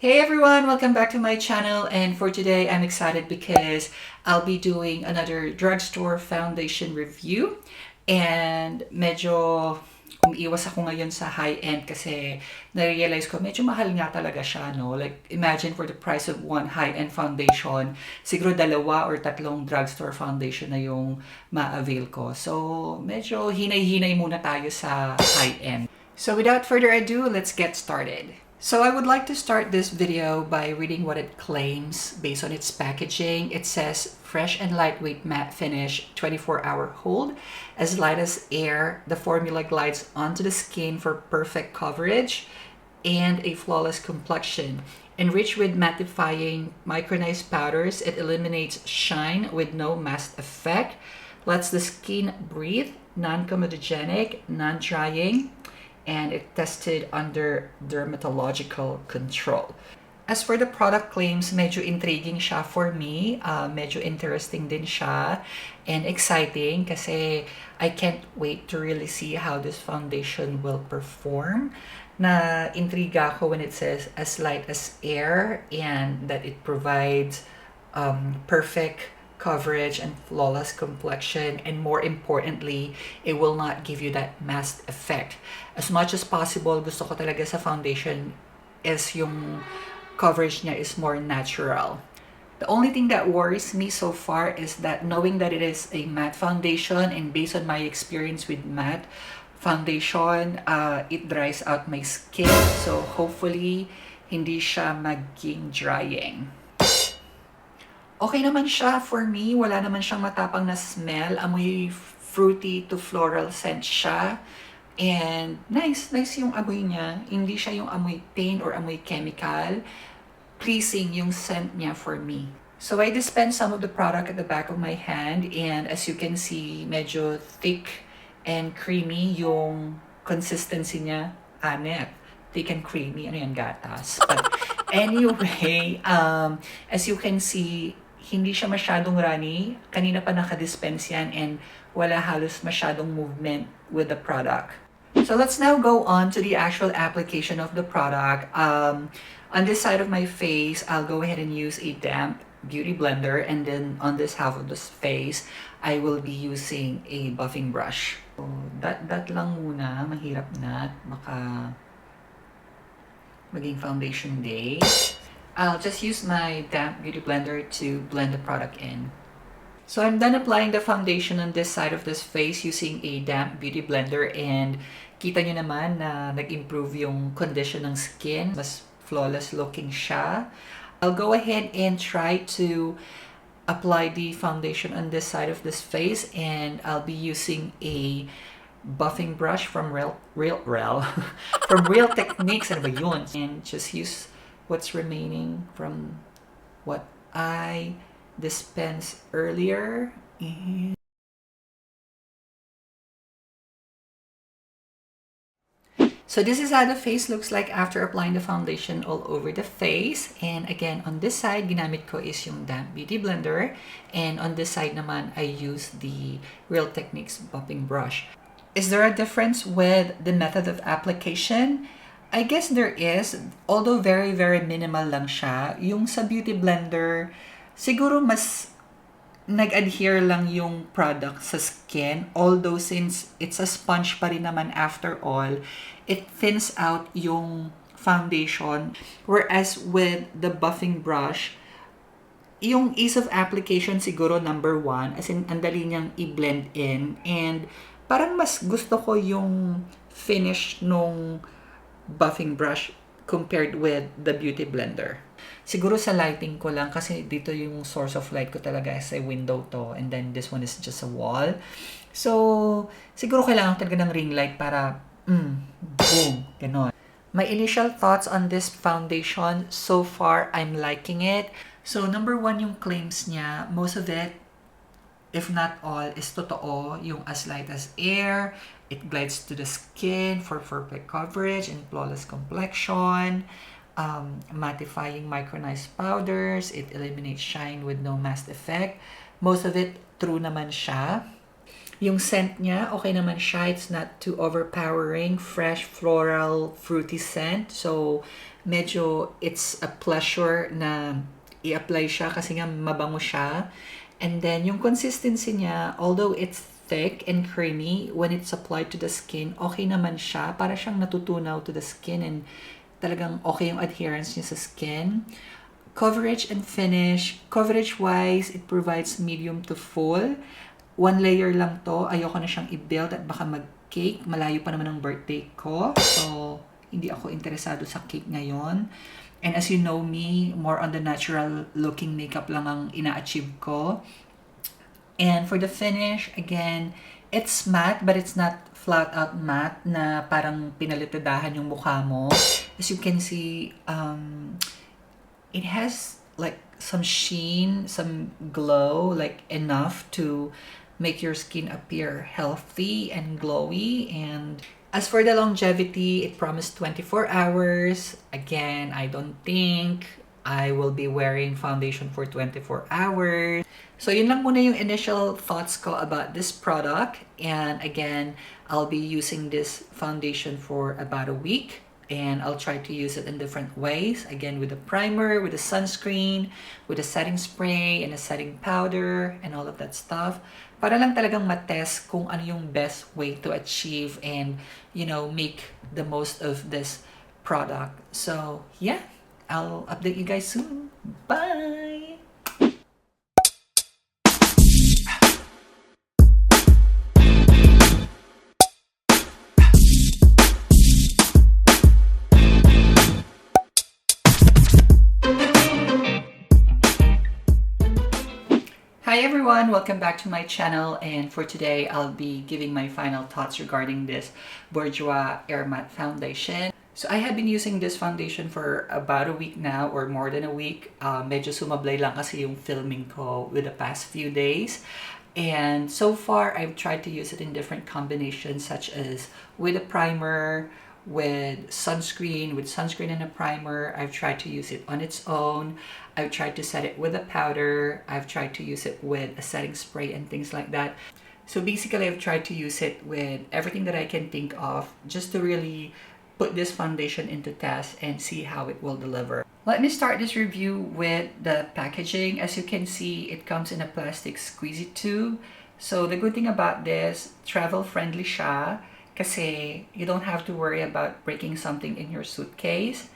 Hey everyone, welcome back to my channel, and for today I'm excited because I'll be doing another drugstore foundation review. And medyo umiiwas ako ngayon sa high-end kasi na-realize ko medyo mahal nga talaga siya, no? Like, imagine for the price of one high-end foundation, siguro dalawa or tatlong drugstore foundation na yung ma-avail ko. So, medyo hinay-hinay muna tayo sa high-end. So without further ado, let's get started. So I would like to start this video by reading what it claims based on its packaging. It says, fresh and lightweight matte finish, 24-hour hold, as light as air. The formula glides onto the skin for perfect coverage and a flawless complexion. Enriched with mattifying micronized powders, it eliminates shine with no masked effect, lets the skin breathe, non-comedogenic, non-drying, and it tested under dermatological control. As for the product claims, medyo intriguing siya for me. Medyo interesting din siya and exciting kasi I can't wait to really see how this foundation will perform. Na intriga ako when it says as light as air and that it provides perfect coverage and flawless complexion, and more importantly, it will not give you that masked effect. As much as possible, gusto ko talaga sa foundation is yung coverage niya is more natural. The only thing that worries me so far is that knowing that it is a matte foundation, and based on my experience with matte foundation, it dries out my skin. So hopefully, hindi siya maging drying. Okay naman siya for me. Wala naman siyang matapang na smell. Amoy fruity to floral scent siya. And nice yung amoy niya. Hindi siya yung amoy paint or amoy chemical. Pleasing yung scent niya for me. So I dispensed some of the product at the back of my hand, and as you can see, medyo thick and creamy yung consistency niya. Anet. Thick and creamy. Ano yan, gatas? But anyway, as you can see, hindi siya masyadong runny. Kanina pa nakadispense yan and wala halos masyadong movement with the product. So let's now go on to the actual application of the product. On this side of my face, I'll go ahead and use a damp beauty blender, and then on this half of this face, I will be using a buffing brush. So that lang muna, mahirap na, baka maging foundation day. I'll just use my damp beauty blender to blend the product in. So I'm done applying the foundation on this side of this face using a damp beauty blender, and kita nyo naman na nag-improve yung condition ng skin. Mas flawless looking siya. I'll go ahead and try to apply the foundation on this side of this face, and I'll be using a buffing brush from Real from Real Techniques, ano ba yun? And just use what's remaining from what I dispensed earlier. So this is how the face looks like after applying the foundation all over the face. And again, on this side, ginamit ko is yung damp beauty blender. And on this side naman, I use the Real Techniques buffing brush. Is there a difference with the method of application? I guess there is, although very, very minimal lang siya. Yung sa beauty blender, siguro mas nag-adhere lang yung product sa skin. Although since it's a sponge pa rin naman after all, it thins out yung foundation. Whereas with the buffing brush, yung ease of application siguro number one, as in, ang dali niyang i-blend in. And parang mas gusto ko yung finish nung buffing brush compared with the beauty blender. Siguro sa lighting ko lang kasi dito yung source of light ko talaga is a window to, and then this one is just a wall. So, siguro kailangan talaga ng ring light para boom, ganon. My initial thoughts on this foundation, so far I'm liking it. So, number one yung claims niya, most of it, if not all, is totoo. Yung as light as air, it glides to the skin for perfect coverage and flawless complexion. Mattifying micronized powders, it eliminates shine with no masked effect. Most of it true naman siya. Yung scent niya, okay naman siya. It's not too overpowering. Fresh, floral, fruity scent. So, medyo it's a pleasure na i-apply siya kasi nga mabango siya. And then, yung consistency niya, although it's thick and creamy, when it's applied to the skin, okay naman siya. Para siyang natutunaw to the skin and talagang okay yung adherence niya sa skin. Coverage and finish. Coverage-wise, it provides medium to full. One layer lang to. Ayoko na siyang i-build at baka mag-cake. Malayo pa naman ang birthday ko. So, hindi ako interesado sa cake ngayon. And as you know me, more on the natural looking makeup lang ang ina-achieve ko. And for the finish, again, it's matte but it's not flat out matte na parang pinalitadahan yung mukha mo. As you can see, it has like some sheen, some glow, like enough to make your skin appear healthy and glowy. And as for the longevity, it promised 24 hours. Again, I don't think I will be wearing foundation for 24 hours. So yun lang muna yung initial thoughts ko about this product. And again, I'll be using this foundation for about a week. And I'll try to use it in different ways. Again, with a primer, with a sunscreen, with a setting spray, and a setting powder, and all of that stuff. Para lang talagang matest kung ano yung best way to achieve and, you know, make the most of this product. So, yeah, I'll update you guys soon. Bye! Hi everyone, welcome back to my channel, and for today I'll be giving my final thoughts regarding this Bourjois Air Mat Foundation. So I have been using this foundation for about a week now, or more than a week. Medyo sumablay lang kasi yung filming ko with the past few days. And so far I've tried to use it in different combinations, such as with a primer, with sunscreen and a primer. I've tried to use it on its own. I've tried to set it with a powder. I've tried to use it with a setting spray and things like that. So basically, I've tried to use it with everything that I can think of just to really put this foundation into test and see how it will deliver. Let me start this review with the packaging. As you can see, it comes in a plastic squeezy tube. So the good thing about this, travel friendly siya. Kasi you don't have to worry about breaking something in your suitcase.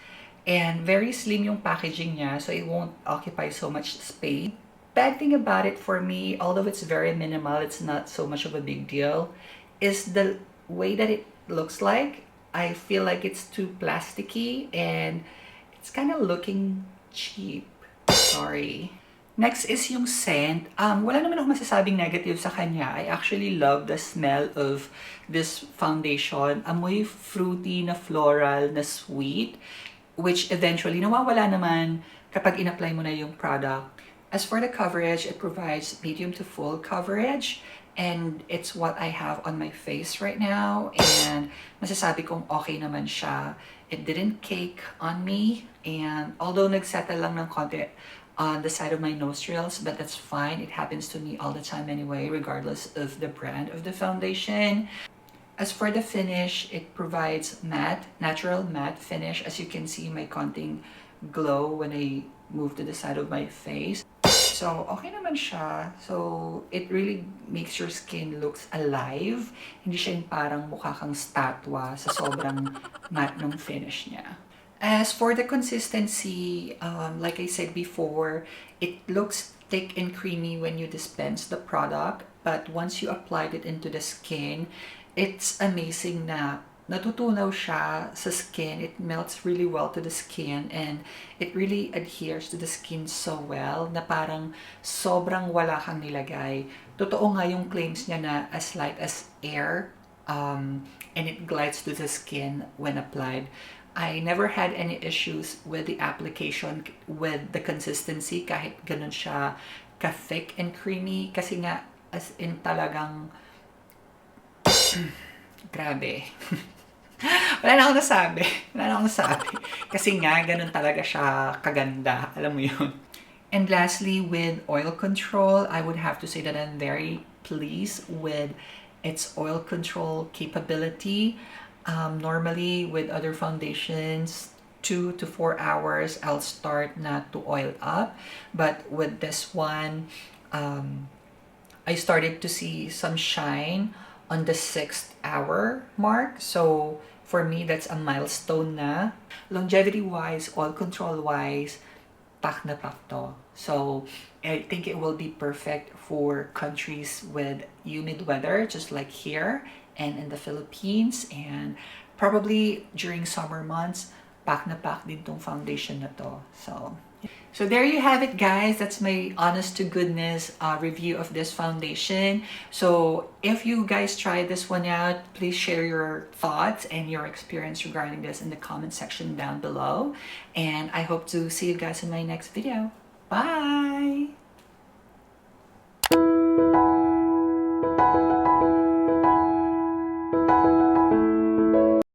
And very slim yung packaging niya, so it won't occupy so much space. Bad thing about it for me, although it's very minimal, it's not so much of a big deal, is the way that it looks like. I feel like it's too plasticky and it's kind of looking cheap. Sorry. Next is yung scent. Wala naman ako masasabing negative sa kanya. I actually love the smell of this foundation. Amoy fruity na floral na sweet, which eventually nawawala naman kapag in-apply mo na yung product. As for the coverage, it provides medium to full coverage, and it's what I have on my face right now, and masasabi kong okay naman siya. It didn't cake on me, and although nagsettle lang ng konti on the side of my nostrils, but that's fine. It happens to me all the time anyway, regardless of the brand of the foundation. As for the finish, it provides matte, natural matte finish. As you can see, my konting glow when I move to the side of my face. So, okay naman siya. So, it really makes your skin looks alive. Hindi siya yung parang mukha kang statwa sa sobrang matte ng finish niya. As for the consistency, like I said before, it looks thick and creamy when you dispense the product. But once you applied it into the skin, it's amazing na natutunaw siya sa skin. It melts really well to the skin and it really adheres to the skin so well na parang sobrang wala kang nilagay. Totoo nga yung claims niya na as light as air, and it glides to the skin when applied. I never had any issues with the application, with the consistency, kahit ganun siya ka-thick and creamy. Kasi nga, as in talagang grabe. Wala na akong nasabi. Kasi nga, ganun talaga siya kaganda. Alam mo yun. And lastly, with oil control, I would have to say that I'm very pleased with its oil control capability. Normally with other foundations, 2 to 4 hours I'll start not to oil up, but with this one I started to see some shine on the 6th hour mark. So for me, that's a milestone na. Longevity wise, oil control wise, pak na pak to. So I think it will be perfect for countries with humid weather, just like here and in the Philippines, and probably during summer months, pak na pak din tong foundation na to. So there you have it, guys. That's my honest to goodness review of this foundation. So if you guys try this one out, please share your thoughts and your experience regarding this in the comment section down below. And I hope to see you guys in my next video. Bye!